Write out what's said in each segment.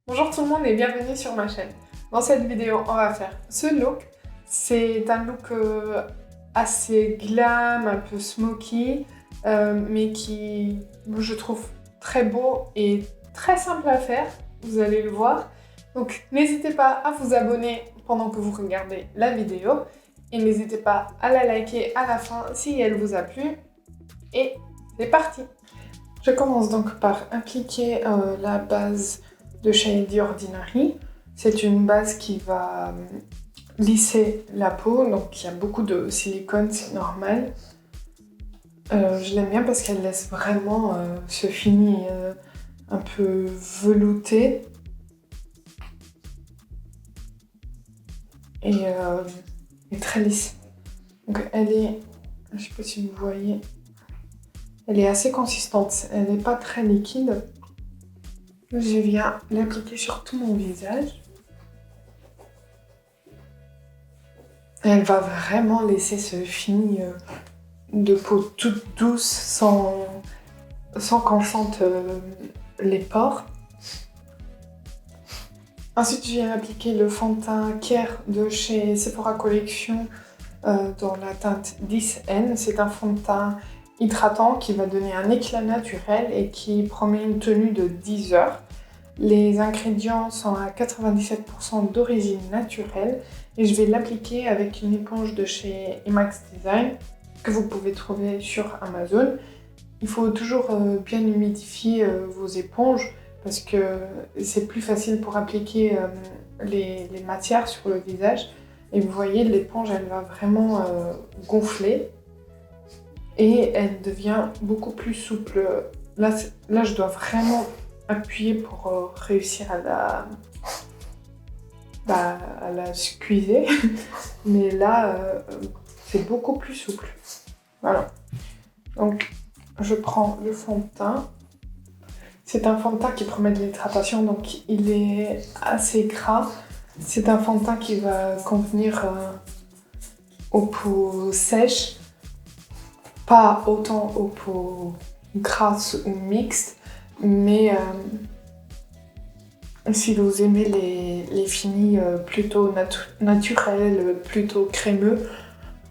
Bonjour tout le monde et bienvenue sur ma chaîne. Dans cette vidéo, on va faire ce look. C'est un look assez glam, un peu smoky, mais qui, je trouve, très beau et très simple à faire. Vous allez le voir. Donc n'hésitez pas à vous abonner pendant que vous regardez la vidéo. Et n'hésitez pas à la liker à la fin si elle vous a plu. Et c'est parti! Je commence donc par appliquer la base de chez The Ordinary. C'est une base qui va lisser la peau, donc il y a beaucoup de silicone, c'est normal. Je l'aime bien parce qu'elle laisse vraiment ce fini un peu velouté. Et très lisse. Donc elle est, je ne sais pas si vous voyez, elle est assez consistante, elle n'est pas très liquide. Je viens l'appliquer sur tout mon visage. Elle va vraiment laisser ce fini de peau toute douce sans qu'on sente les pores. Ensuite, je viens appliquer le fond de teint Care de chez Sephora Collection dans la teinte 10N. C'est un fond de teint hydratant qui va donner un éclat naturel et qui promet une tenue de 10 heures. Les ingrédients sont à 97% d'origine naturelle et je vais l'appliquer avec une éponge de chez Emax Design que vous pouvez trouver sur Amazon. Il faut toujours bien humidifier vos éponges parce que c'est plus facile pour appliquer les matières sur le visage. Et vous voyez, l'éponge, elle va vraiment gonfler et elle devient beaucoup plus souple. Là, je dois vraiment appuyer pour réussir à la squeezer. Mais là, c'est beaucoup plus souple. Voilà. Donc, je prends le fond de teint. C'est un fond de teint qui promet de l'hydratation, donc il est assez gras. C'est un fond de teint qui va convenir aux peaux sèches, pas autant aux peaux grasses ou mixtes, mais si vous aimez les finis plutôt naturels, plutôt crémeux,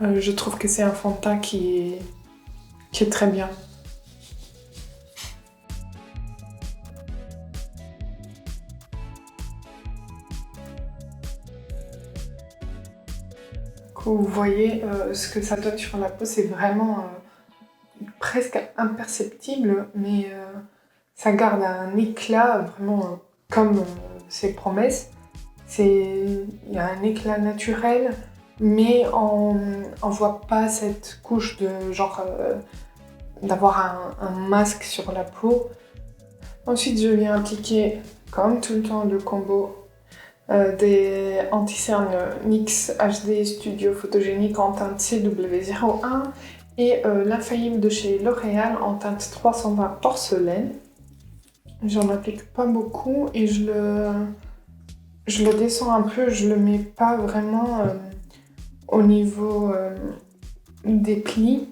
je trouve que c'est un fond de teint qui est très bien. Vous voyez ce que ça donne sur la peau, c'est vraiment presque imperceptible, mais ça garde un éclat vraiment comme ses promesses. Il y a un éclat naturel, mais on voit pas cette couche de genre d'avoir un masque sur la peau. Ensuite, je viens appliquer, comme tout le temps, le combo des anti-cernes NYX HD Studio Photogénique en teinte CW01 et l'infaillible de chez L'Oréal en teinte 320 porcelaine. J'en applique pas beaucoup et je le descends un peu, je le mets pas vraiment au niveau des plis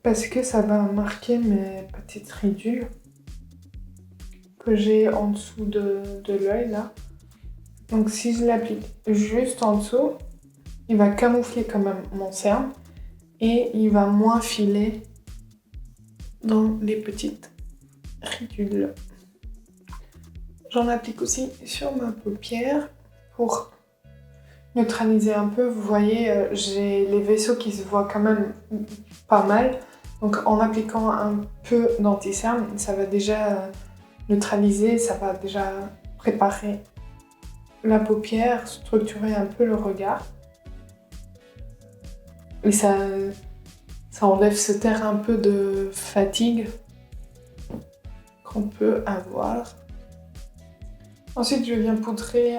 parce que ça va marquer mes petites ridules que j'ai en dessous de l'œil là. Donc si je l'applique juste en dessous, il va camoufler quand même mon cerne et il va moins filer dans les petites ridules. J'en applique aussi sur ma paupière pour neutraliser un peu. Vous voyez, j'ai les vaisseaux qui se voient quand même pas mal. Donc en appliquant un peu d'anti-cerne, ça va déjà neutraliser, ça va déjà préparer la paupière, structurer un peu le regard. Et ça enlève ce terre un peu de fatigue qu'on peut avoir. Ensuite, je viens poudrer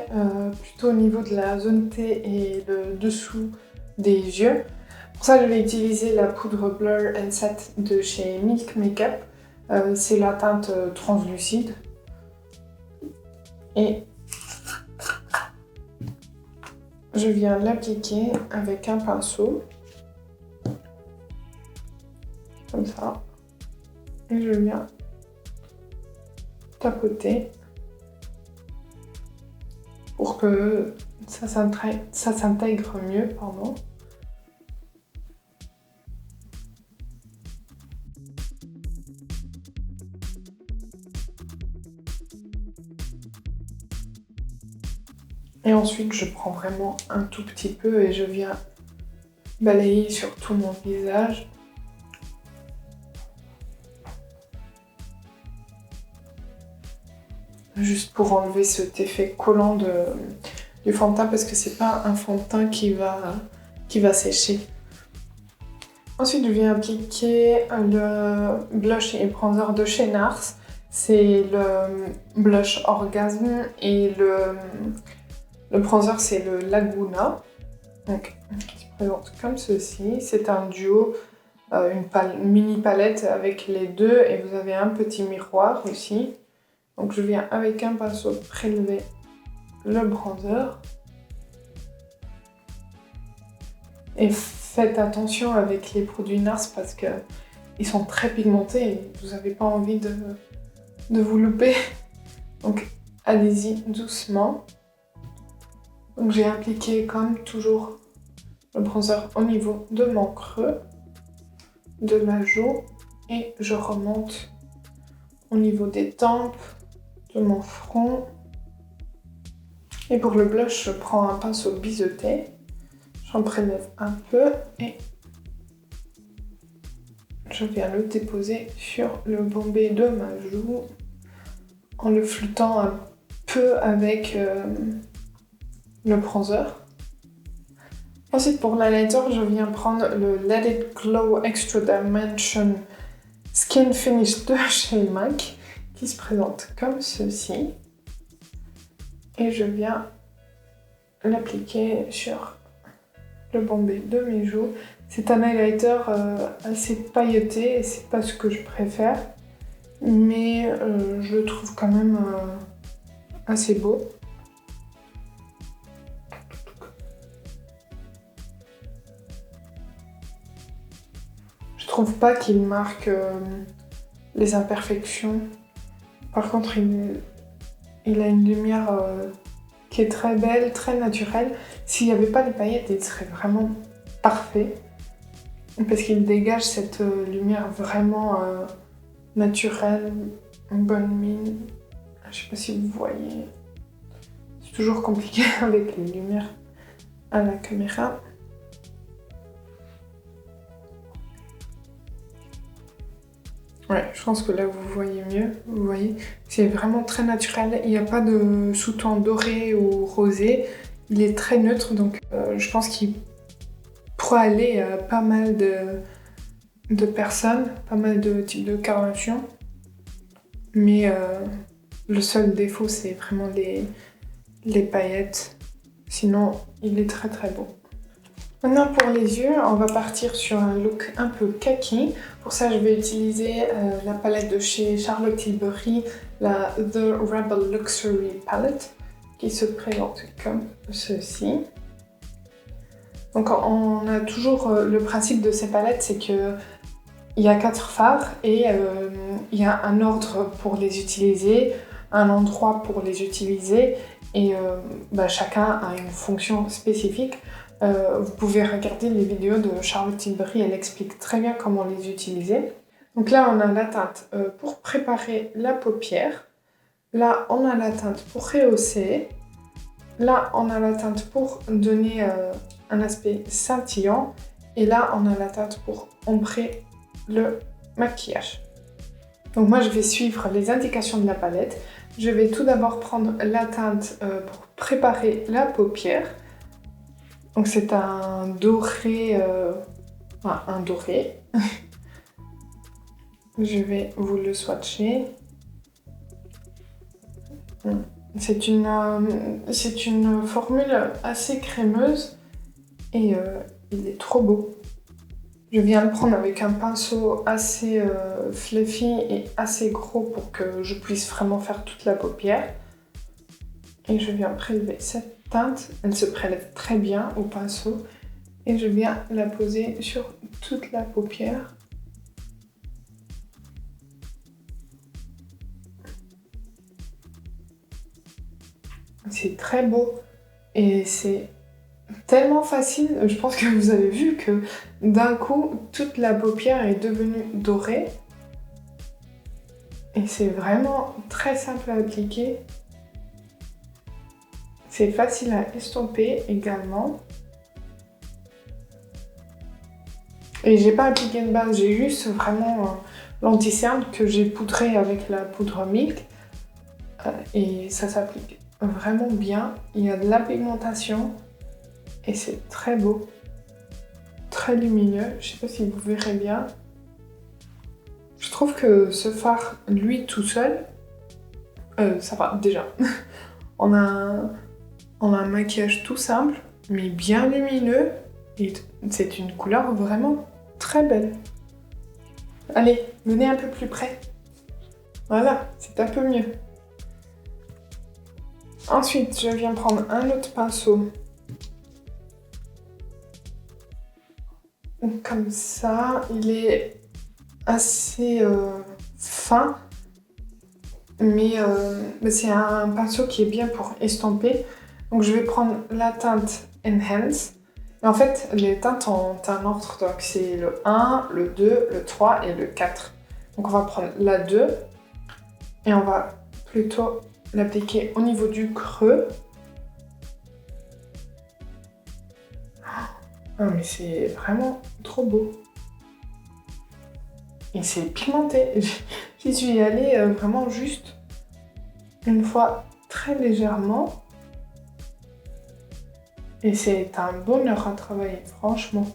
plutôt au niveau de la zone T et le dessous des yeux. Pour ça, je vais utiliser la poudre Blur and Set de chez Milk Makeup. C'est la teinte translucide. Et je viens l'appliquer avec un pinceau. Comme ça. Et je viens tapoter pour que ça s'intègre mieux, pardon. Et ensuite, je prends vraiment un tout petit peu et je viens balayer sur tout mon visage. Juste pour enlever cet effet collant du fond de teint parce que c'est pas un fond de teint qui va sécher. Ensuite, je viens appliquer le blush et bronzer de chez NARS. C'est le blush Orgasme et le bronzer c'est le Laguna. Donc, qui se présente comme ceci. C'est un duo, une mini palette avec les deux et vous avez un petit miroir aussi. Donc je viens avec un pinceau prélever le bronzer. Et faites attention avec les produits NARS parce qu'ils sont très pigmentés et vous n'avez pas envie de vous louper. Donc allez-y doucement. Donc j'ai appliqué comme toujours le bronzer au niveau de mon creux, de la joue et je remonte au niveau des tempes, de mon front. Et pour le blush, je prends un pinceau biseauté, j'en prélève un peu et je viens le déposer sur le bombé de ma joue en le floutant un peu avec le bronzer. Ensuite pour l'highlighter, je viens prendre le Let It Glow Extra Dimension Skin Finish de chez MAC qui se présente comme ceci. Et je viens l'appliquer sur le bombé de mes joues. C'est un highlighter assez pailleté et c'est pas ce que je préfère. Mais je le trouve quand même assez beau. Je trouve pas qu'il marque les imperfections. Par contre, il a une lumière qui est très belle, très naturelle. S'il n'y avait pas les paillettes, il serait vraiment parfait. Parce qu'il dégage cette lumière vraiment naturelle, une bonne mine. Je sais pas si vous voyez. C'est toujours compliqué avec les lumières à la caméra. Ouais, je pense que là vous voyez mieux, vous voyez, c'est vraiment très naturel, il n'y a pas de sous-ton doré ou rosé, il est très neutre donc je pense qu'il pourra aller à pas mal de personnes, pas mal de types de carnation, mais le seul défaut c'est vraiment les paillettes, sinon il est très très beau. Maintenant pour les yeux, on va partir sur un look un peu kaki. Pour ça, je vais utiliser la palette de chez Charlotte Tilbury, la The Rebel Luxury Palette, qui se présente comme ceci. Donc on a toujours le principe de ces palettes, c'est qu'il y a 4 fards et il y a un ordre pour les utiliser, un endroit pour les utiliser et chacun a une fonction spécifique. Vous pouvez regarder les vidéos de Charlotte Tilbury, elle explique très bien comment les utiliser. Donc là, on a la teinte pour préparer la paupière. Là, on a la teinte pour rehausser. Là, on a la teinte pour donner un aspect scintillant. Et là, on a la teinte pour ombrer le maquillage. Donc moi, je vais suivre les indications de la palette. Je vais tout d'abord prendre la teinte pour préparer la paupière. Donc c'est un doré, un doré. Je vais vous le swatcher. C'est une formule assez crémeuse et il est trop beau. Je viens le prendre avec un pinceau assez fluffy et assez gros pour que je puisse vraiment faire toute la paupière. Et je viens prélever cette teinte, elle se prélève très bien au pinceau et je viens la poser sur toute la paupière. C'est très beau. Et c'est tellement facile. Je pense que vous avez vu que d'un coup, toute la paupière est devenue dorée. Et c'est vraiment très simple à appliquer. C'est facile à estomper également. Et j'ai pas appliqué de base, j'ai juste vraiment l'anti-cerne que j'ai poudré avec la poudre Milk. Et ça s'applique vraiment bien. Il y a de la pigmentation et c'est très beau. Très lumineux. Je sais pas si vous verrez bien. Je trouve que ce fard, lui tout seul, ça va déjà. on a un maquillage tout simple, mais bien lumineux. Et c'est une couleur vraiment très belle. Allez, venez un peu plus près. Voilà, c'est un peu mieux. Ensuite, je viens prendre un autre pinceau. Comme ça, il est assez fin, mais c'est un pinceau qui est bien pour estomper. Donc je vais prendre la teinte Enhance. Et en fait, les teintes ont un ordre, donc c'est le 1, le 2, le 3 et le 4. Donc on va prendre la 2 et on va plutôt l'appliquer au niveau du creux. Ah, mais c'est vraiment trop beau. Et c'est pigmenté. J'y suis allée vraiment juste une fois très légèrement. Et c'est un bonheur à travailler, franchement.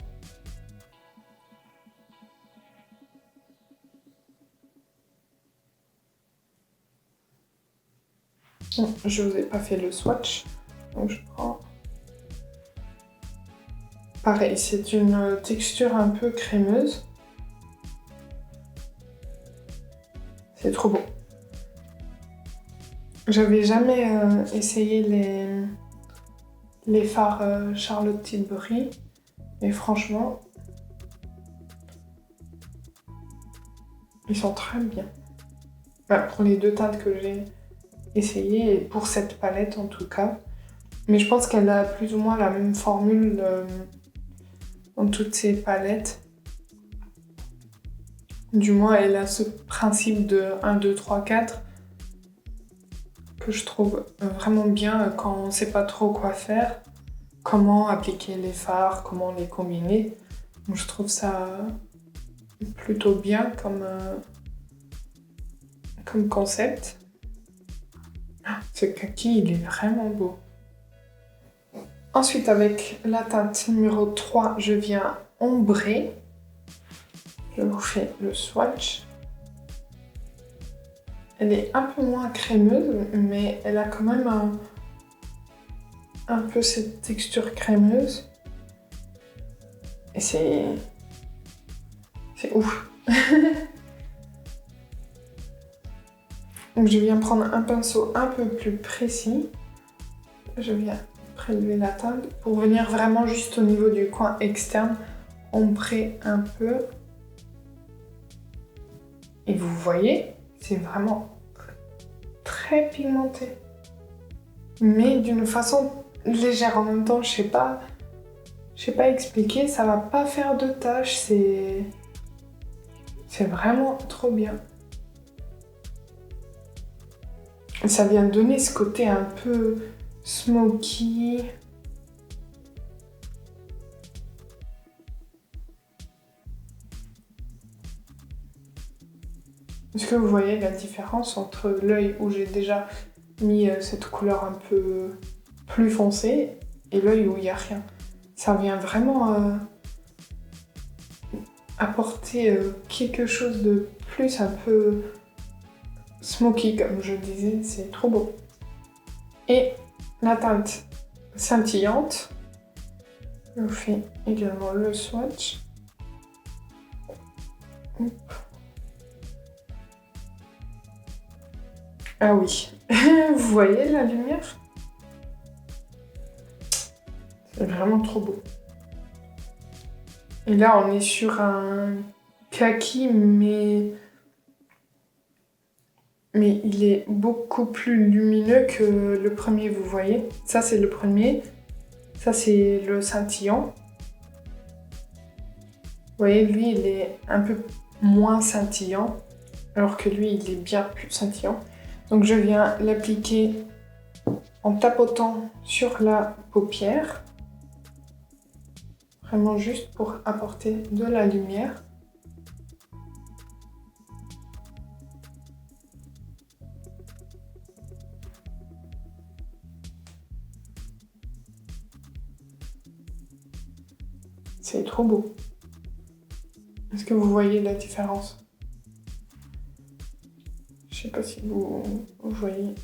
Bon, je vous ai pas fait le swatch. Donc je prends... Pareil, c'est une texture un peu crémeuse. C'est trop beau. J'avais jamais essayé les fards Charlotte Tilbury. Et franchement, ils sont très bien. Enfin, pour les deux teintes que j'ai essayées, et pour cette palette en tout cas. Mais je pense qu'elle a plus ou moins la même formule dans toutes ces palettes. Du moins, elle a ce principe de 1, 2, 3, 4 que je trouve vraiment bien quand on ne sait pas trop quoi faire. Comment appliquer les fards, comment les combiner. Donc, je trouve ça plutôt bien comme concept. Ce kaki, il est vraiment beau. Ensuite, avec la teinte numéro 3, je viens ombrer. Je vous fais le swatch. Elle est un peu moins crémeuse, mais elle a quand même un peu cette texture crémeuse. Et c'est ouf. Donc je viens prendre un pinceau un peu plus précis. Je viens prélever la teinte pour venir vraiment juste au niveau du coin externe, ombrer un peu. Et vous voyez, c'est vraiment très pigmenté. Mais d'une façon légère en même temps, je sais pas expliquer, ça va pas faire de taches, c'est vraiment trop bien. Ça vient donner ce côté un peu smoky. Est-ce que vous voyez la différence entre l'œil où j'ai déjà mis cette couleur un peu plus foncée et l'œil où il n'y a rien? Ça vient vraiment apporter quelque chose de plus un peu smoky, comme je disais, c'est trop beau. Et la teinte scintillante, je vous fais également le swatch. Hop. Ah oui, vous voyez la lumière? C'est vraiment trop beau. Et là, on est sur un kaki, mais mais il est beaucoup plus lumineux que le premier, vous voyez. Ça, c'est le premier. Ça, c'est le scintillant. Vous voyez, lui, il est un peu moins scintillant, alors que lui, il est bien plus scintillant. Donc, je viens l'appliquer en tapotant sur la paupière. Vraiment juste pour apporter de la lumière. C'est trop beau. Est-ce que vous voyez la différence? Je sais pas si vous voyez.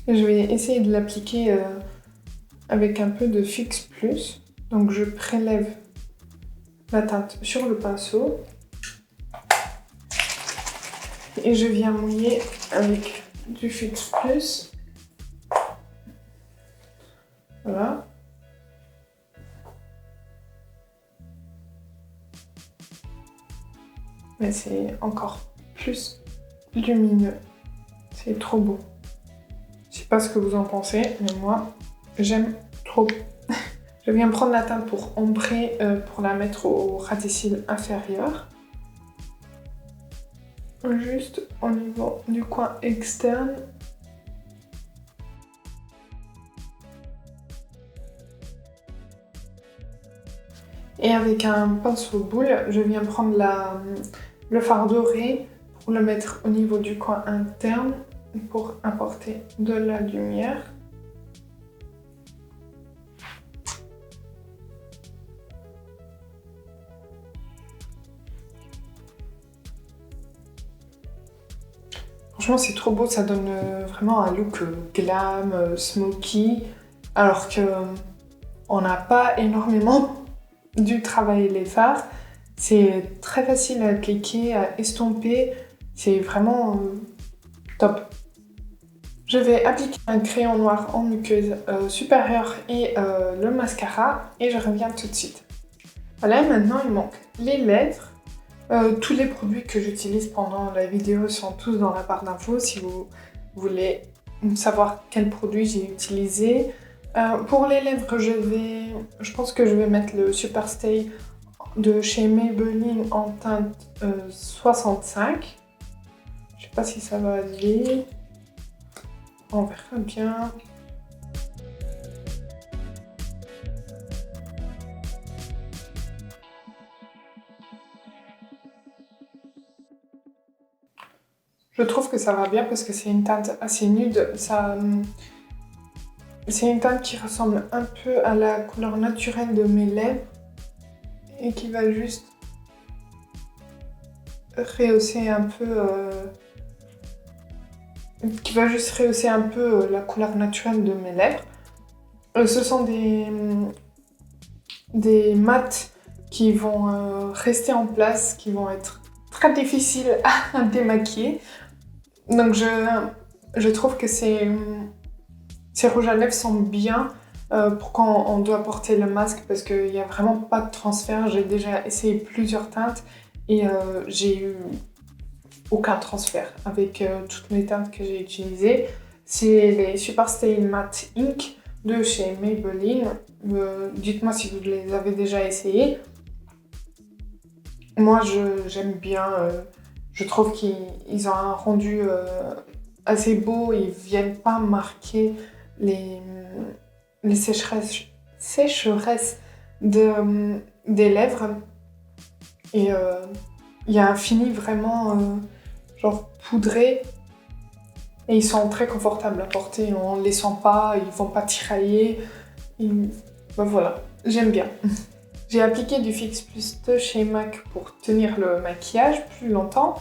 Et je vais essayer de l'appliquer avec un peu de Fix Plus. Donc je prélève la teinte sur le pinceau. Et je viens mouiller avec du Fix Plus. Voilà. Mais c'est encore plus lumineux. C'est trop beau. Je sais pas ce que vous en pensez, mais moi, j'aime trop. Je viens prendre la teinte pour ombrer, pour la mettre au ras des cils inférieur. Juste au niveau du coin externe. Et avec un pinceau boule, je viens prendre le fard doré pour le mettre au niveau du coin interne pour apporter de la lumière. Franchement, c'est trop beau, ça donne vraiment un look glam, smoky, alors que on n'a pas énormément dû travailler les fards. C'est très facile à appliquer, à estomper, c'est vraiment top. Je vais appliquer un crayon noir en muqueuse supérieure et le mascara et je reviens tout de suite. Voilà, maintenant il manque les lèvres. Tous les produits que j'utilise pendant la vidéo sont tous dans la barre d'infos si vous voulez savoir quel produit j'ai utilisé. Pour les lèvres, je pense que je vais mettre le Superstay de chez Maybelline en teinte 65. Je sais pas si ça va aller. On verra bien. Je trouve que ça va bien parce que c'est une teinte assez nude. C'est une teinte qui ressemble un peu à la couleur naturelle de mes lèvres et qui va juste rehausser un peu, la couleur naturelle de mes lèvres. Ce sont des mats qui vont rester en place, qui vont être très difficiles à démaquiller. Donc je trouve que ces rouges à lèvres sont bien pour quand on doit porter le masque parce qu'il n'y a vraiment pas de transfert. J'ai déjà essayé plusieurs teintes et j'ai eu aucun transfert avec toutes les teintes que j'ai utilisées. C'est les Superstay Matte Ink de chez Maybelline. Dites-moi si vous les avez déjà essayés. Moi j'aime bien. Je trouve qu'ils ont un rendu assez beau, ils viennent pas marquer les sécheresses des lèvres. Et il y a un fini vraiment genre poudré. Et ils sont très confortables à porter, on les sent pas, ils vont pas tirailler. Ben voilà, j'aime bien. J'ai appliqué du Fix Plus de chez MAC pour tenir le maquillage plus longtemps.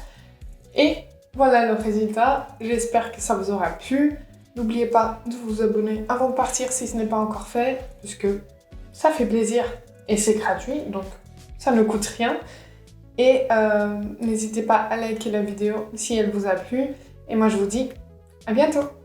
Et voilà le résultat. J'espère que ça vous aura plu. N'oubliez pas de vous abonner avant de partir si ce n'est pas encore fait, parce que ça fait plaisir et c'est gratuit, donc ça ne coûte rien. Et n'hésitez pas à liker la vidéo si elle vous a plu. Et moi je vous dis à bientôt!